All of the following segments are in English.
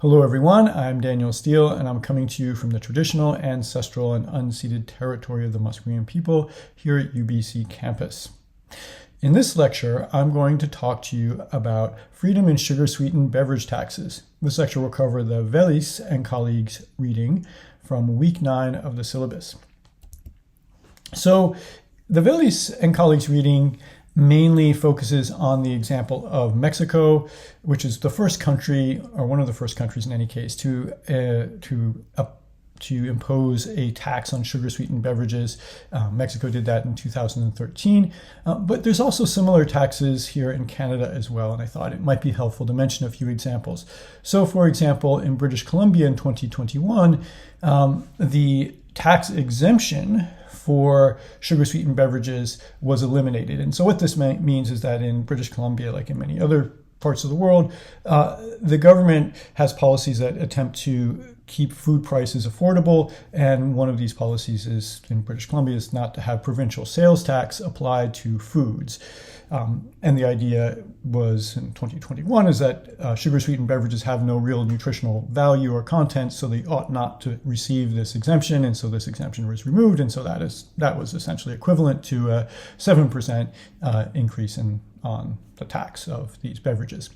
Hello everyone, I'm Daniel Steele and I'm coming to you from the traditional, ancestral, and unceded territory of the Musqueam people here at UBC campus. In this lecture, I'm going to talk to you about freedom in sugar-sweetened beverage taxes. This lecture will cover the Velis and colleagues reading from week 9 of the syllabus. So the Velis and colleagues reading mainly focuses on the example of Mexico, which is the first country, or one of the first countries in any case, to impose a tax on sugar-sweetened beverages. Mexico did that in 2013, but there's also similar taxes here in Canada as well, and I thought it might be helpful to mention a few examples. So, for example, in British Columbia in 2021, the tax exemption for sugar-sweetened beverages was eliminated. And so what this means is that in British Columbia, like in many other parts of the world, the government has policies that attempt to keep food prices affordable. And one of these policies is in British Columbia is not to have provincial sales tax applied to foods. And the idea was in 2021 is that sugar-sweetened beverages have no real nutritional value or content, so they ought not to receive this exemption. And so this exemption was removed. And so that was essentially equivalent to a 7% increase on the tax of these beverages.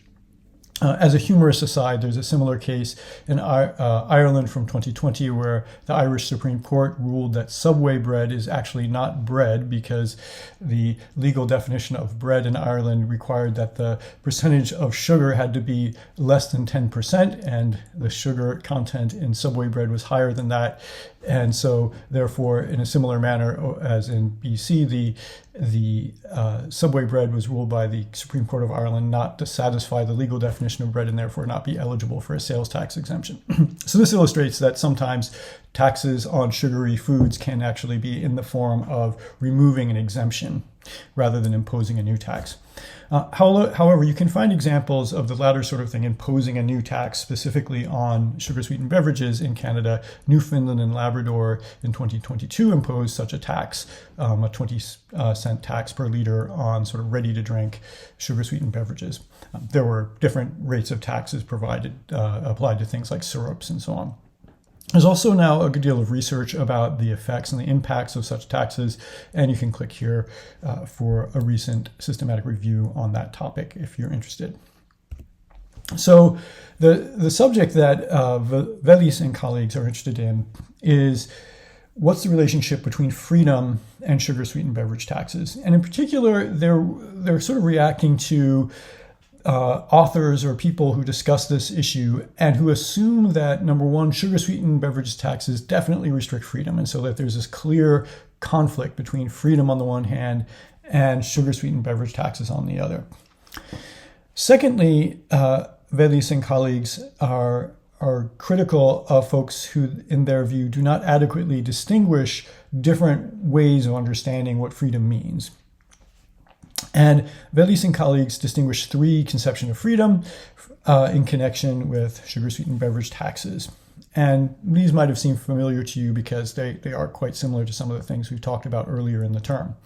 As a humorous aside, there's a similar case in Ireland from 2020 where the Irish Supreme Court ruled that Subway bread is actually not bread because the legal definition of bread in Ireland required that the percentage of sugar had to be less than 10%, and the sugar content in Subway bread was higher than that. And so, therefore, in a similar manner as in BC, the Subway bread was ruled by the Supreme Court of Ireland not to satisfy the legal definition of bread and therefore not be eligible for a sales tax exemption. So this illustrates that sometimes taxes on sugary foods can actually be in the form of removing an exemption rather than imposing a new tax. However, you can find examples of the latter sort of thing, imposing a new tax specifically on sugar-sweetened beverages in Canada. Newfoundland and Labrador in 2022 imposed such a tax, a 20-cent tax per liter on sort of ready-to-drink sugar-sweetened beverages. There were different rates of taxes applied to things like syrups and so on. There's also now a good deal of research about the effects and the impacts of such taxes, and you can click here for a recent systematic review on that topic if you're interested. So the subject that Velis and colleagues are interested in is what's the relationship between freedom and sugar-sweetened beverage taxes. And in particular, they're sort of reacting to authors or people who discuss this issue and who assume that, number one, sugar-sweetened beverage taxes definitely restrict freedom, and so that there's this clear conflict between freedom on the one hand and sugar-sweetened beverage taxes on the other. Secondly, Velis and colleagues are critical of folks who, in their view, do not adequately distinguish different ways of understanding what freedom means. And Velis and colleagues distinguish three conceptions of freedom in connection with sugar-sweetened beverage taxes. And these might have seemed familiar to you because they are quite similar to some of the things we've talked about earlier in the term.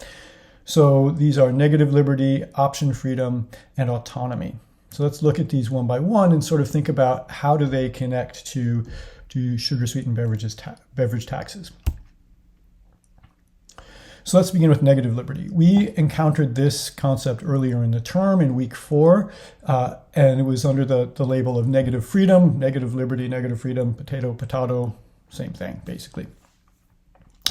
So these are negative liberty, option freedom, and autonomy. So let's look at these one by one and sort of think about how do they connect to sugar-sweetened beverage taxes. So let's begin with negative liberty. We encountered this concept earlier in the term in week 4, and it was under the label of negative freedom, negative liberty, negative freedom, potato, same thing, basically.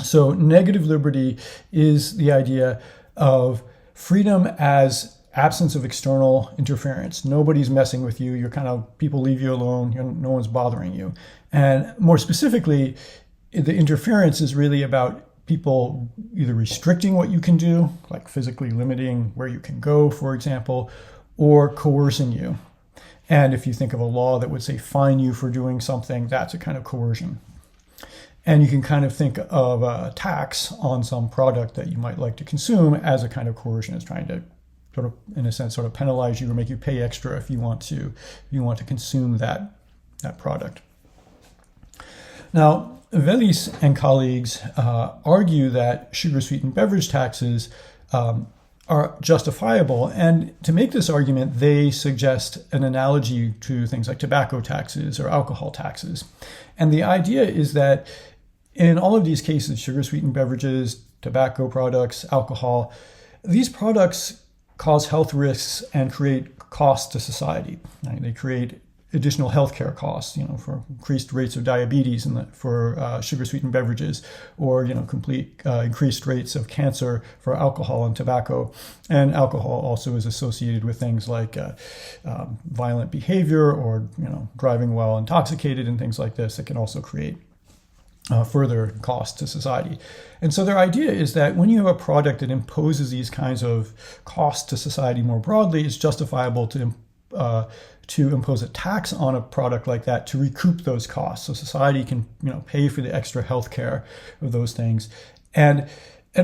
So negative liberty is the idea of freedom as absence of external interference. Nobody's messing with you. People leave you alone. No one's bothering you. And more specifically, the interference is really about people either restricting what you can do, like physically limiting where you can go, for example, or coercing you. And if you think of a law that would say fine you for doing something, that's a kind of coercion. And you can kind of think of a tax on some product that you might like to consume as a kind of coercion. It's trying to sort of, in a sense, sort of penalize you or make you pay extra if you want to consume that product. Now, Velis and colleagues argue that sugar-sweetened beverage taxes are justifiable. And to make this argument, they suggest an analogy to things like tobacco taxes or alcohol taxes. And the idea is that in all of these cases, sugar-sweetened beverages, tobacco products, alcohol, these products cause health risks and create costs to society. Right? They create additional healthcare costs, for increased rates of diabetes for sugar-sweetened beverages, or complete increased rates of cancer for alcohol and tobacco. And alcohol also is associated with things like violent behavior, or driving while intoxicated and things like this that can also create further costs to society. And so their idea is that when you have a product that imposes these kinds of costs to society more broadly, it's justifiable to impose a tax on a product like that to recoup those costs, so society can pay for the extra health care of those things, and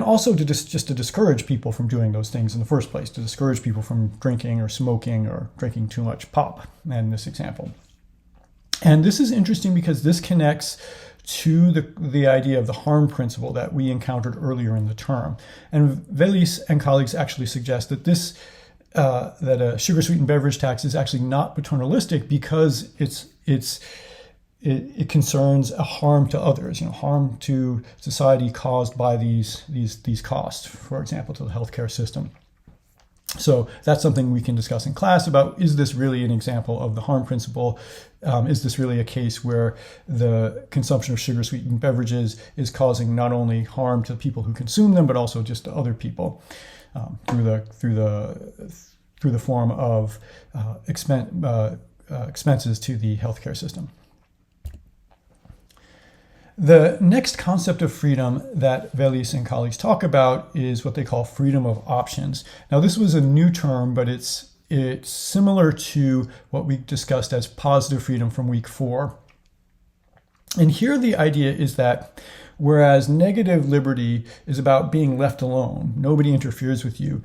also to just to discourage people from doing those things in the first place, to discourage people from drinking or smoking or drinking too much pop, in this example. And this is interesting because this connects to the idea of the harm principle that we encountered earlier in the term. And Velis and colleagues actually suggest that that a sugar-sweetened beverage tax is actually not paternalistic because it concerns a harm to others, harm to society caused by these costs, for example, to the healthcare system. So that's something we can discuss in class about, is this really an example of the harm principle? Is this really a case where the consumption of sugar-sweetened beverages is causing not only harm to people who consume them, but also just to other people through the form of expenses to the healthcare system? The next concept of freedom that Velis and colleagues talk about is what they call freedom of options. Now, this was a new term, but it's similar to what we discussed as positive freedom from week 4. And here the idea is that whereas negative liberty is about being left alone, nobody interferes with you,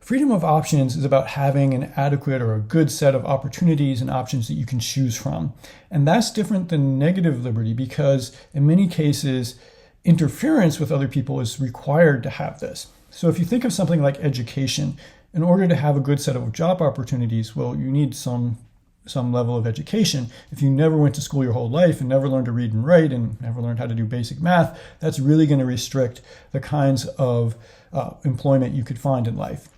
freedom of options is about having an adequate or a good set of opportunities and options that you can choose from. And that's different than negative liberty because in many cases, interference with other people is required to have this. So if you think of something like education, in order to have a good set of job opportunities, well, you need some level of education. If you never went to school your whole life and never learned to read and write and never learned how to do basic math, that's really going to restrict the kinds of employment you could find in life.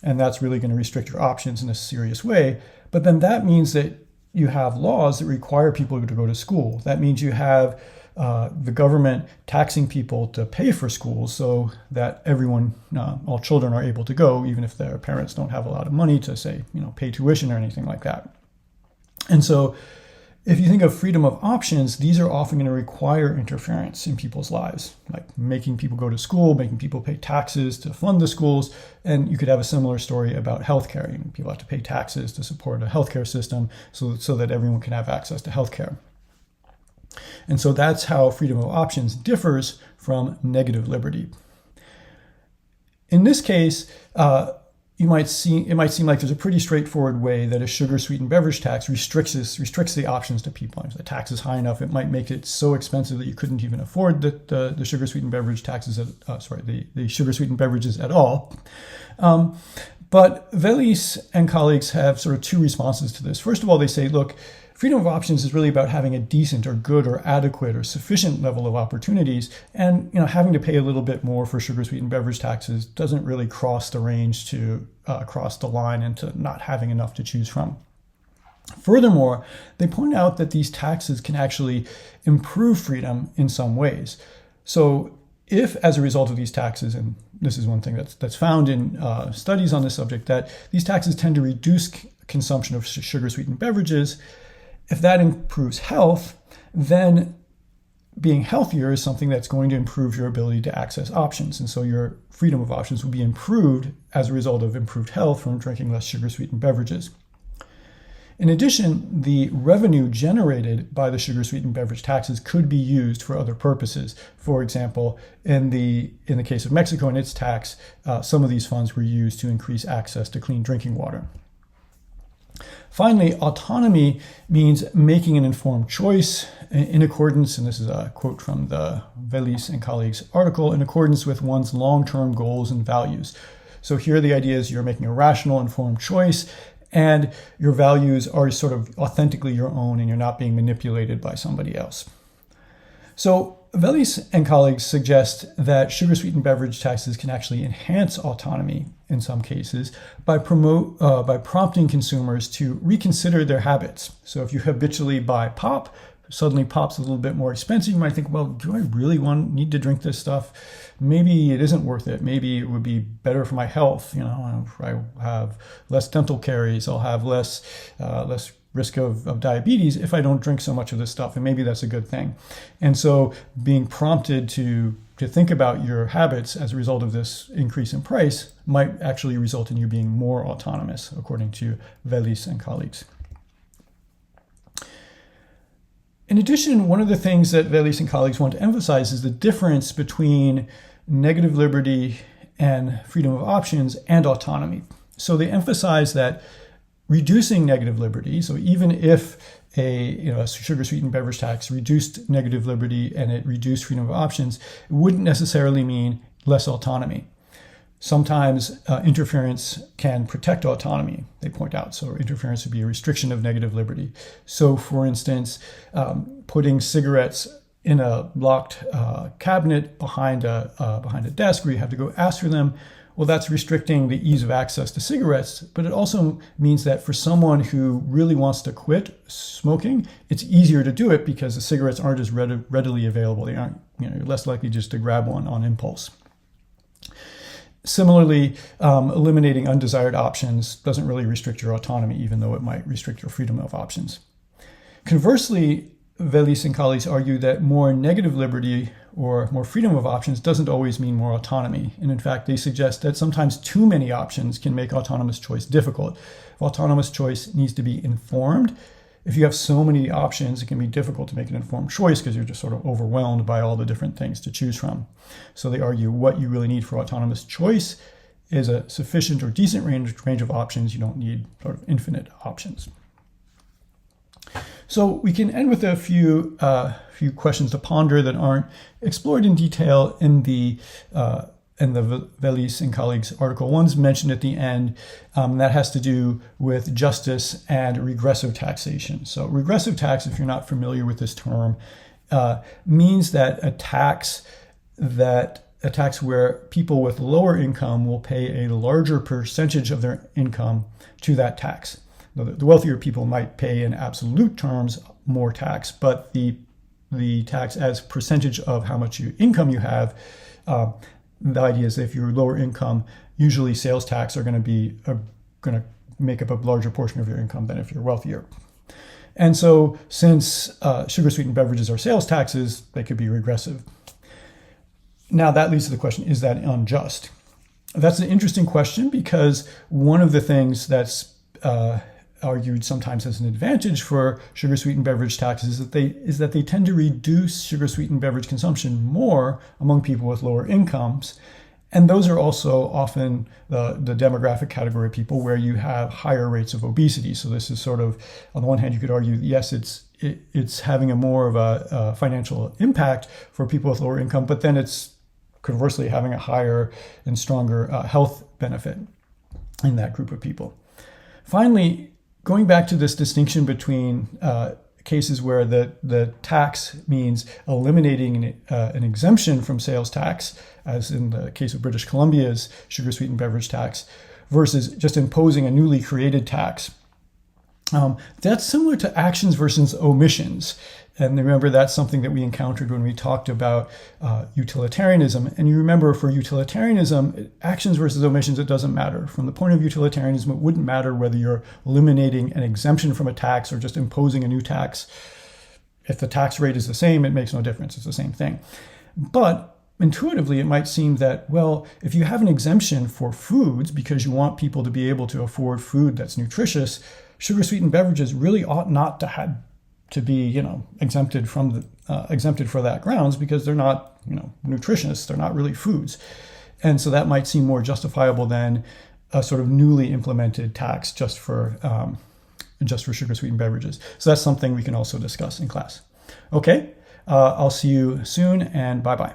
And that's really going to restrict your options in a serious way. But then that means that you have laws that require people to go to school. That means you have the government taxing people to pay for schools so that everyone, all children are able to go, even if their parents don't have a lot of money to say, pay tuition or anything like that. And so if you think of freedom of options, these are often going to require interference in people's lives, like making people go to school, making people pay taxes to fund the schools. And you could have a similar story about healthcare. People have to pay taxes to support a healthcare system so that everyone can have access to healthcare. And so that's how freedom of options differs from negative liberty. In this case, it might seem like there's a pretty straightforward way that a sugar-sweetened beverage tax restricts the options to people. If the tax is high enough, it might make it so expensive that you couldn't even afford the sugar-sweetened beverage taxes. The sugar-sweetened beverages at all. But Velis and colleagues have sort of two responses to this. First of all, they say, look, freedom of options is really about having a decent or good or adequate or sufficient level of opportunities, and having to pay a little bit more for sugar-sweetened beverage taxes doesn't really cross the range to cross the line into not having enough to choose from. Furthermore, they point out that these taxes can actually improve freedom in some ways. So if, as a result of these taxes, and this is one thing that's found in studies on this subject, that these taxes tend to reduce consumption of sugar-sweetened beverages, if that improves health, then being healthier is something that's going to improve your ability to access options. And so your freedom of options will be improved as a result of improved health from drinking less sugar-sweetened beverages. In addition, the revenue generated by the sugar-sweetened beverage taxes could be used for other purposes. For example, in the case of Mexico and its tax, some of these funds were used to increase access to clean drinking water. Finally, autonomy means making an informed choice in accordance, and this is a quote from the Velis and colleagues article, in accordance with one's long-term goals and values. So here the idea is you're making a rational, informed choice, and your values are sort of authentically your own, and you're not being manipulated by somebody else. So Velis and colleagues suggest that sugar-sweetened beverage taxes can actually enhance autonomy in some cases by prompting consumers to reconsider their habits. So if you habitually buy pop, suddenly pop's a little bit more expensive, you might think, well, do I really need to drink this stuff? Maybe it isn't worth it. Maybe it would be better for my health. I have less dental caries. I'll have less risk of diabetes if I don't drink so much of this stuff, and maybe that's a good thing. And so being prompted to think about your habits as a result of this increase in price might actually result in you being more autonomous, according to Velis and colleagues. In addition, one of the things that Velis and colleagues want to emphasize is the difference between negative liberty and freedom of options and autonomy. So they emphasize that reducing negative liberty, so even if a sugar-sweetened beverage tax reduced negative liberty and it reduced freedom of options, it wouldn't necessarily mean less autonomy. Sometimes interference can protect autonomy, they point out. So interference would be a restriction of negative liberty. So for instance, putting cigarettes in a locked cabinet behind a desk where you have to go ask for them, well, that's restricting the ease of access to cigarettes, but it also means that for someone who really wants to quit smoking, it's easier to do it because the cigarettes aren't as readily available. They aren't, you're less likely just to grab one on impulse. Similarly, eliminating undesired options doesn't really restrict your autonomy, even though it might restrict your freedom of options. Conversely, Velis and colleagues argue that more negative liberty or more freedom of options doesn't always mean more autonomy. And in fact, they suggest that sometimes too many options can make autonomous choice difficult. If autonomous choice needs to be informed, if you have so many options, it can be difficult to make an informed choice because you're just sort of overwhelmed by all the different things to choose from. So they argue what you really need for autonomous choice is a sufficient or decent range of options. You don't need sort of infinite options. So we can end with a few questions to ponder that aren't explored in detail in the Velis and colleagues article. One's mentioned at the end, that has to do with justice and regressive taxation. So regressive tax, if you're not familiar with this term, means that a tax where people with lower income will pay a larger percentage of their income to that tax. The wealthier people might pay in absolute terms more tax, but the tax as percentage of how much income you have, the idea is that if you're lower income, usually sales tax are going to make up a larger portion of your income than if you're wealthier. And so since sugar-sweetened beverages are sales taxes, they could be regressive. Now that leads to the question, is that unjust? That's an interesting question because one of the things that's argued sometimes as an advantage for sugar-sweetened beverage taxes is that they tend to reduce sugar-sweetened beverage consumption more among people with lower incomes. And those are also often the demographic category of people where you have higher rates of obesity. So this is sort of, on the one hand, you could argue, yes, it's having a more of a financial impact for people with lower income, but then it's conversely having a higher and stronger health benefit in that group of people. Finally, going back to this distinction between cases where the tax means eliminating an exemption from sales tax, as in the case of British Columbia's sugar-sweetened beverage tax, versus just imposing a newly created tax. That's similar to actions versus omissions. And remember, that's something that we encountered when we talked about utilitarianism. And you remember, for utilitarianism, actions versus omissions, it doesn't matter. From the point of utilitarianism, it wouldn't matter whether you're eliminating an exemption from a tax or just imposing a new tax. If the tax rate is the same, it makes no difference. It's the same thing. But intuitively, it might seem that, well, if you have an exemption for foods because you want people to be able to afford food that's nutritious, sugar-sweetened beverages really ought not to be, exempted for that grounds because they're not, nutritious. They're not really foods. And so that might seem more justifiable than a sort of newly implemented tax just for sugar-sweetened beverages. So that's something we can also discuss in class. Okay, I'll see you soon, and bye-bye.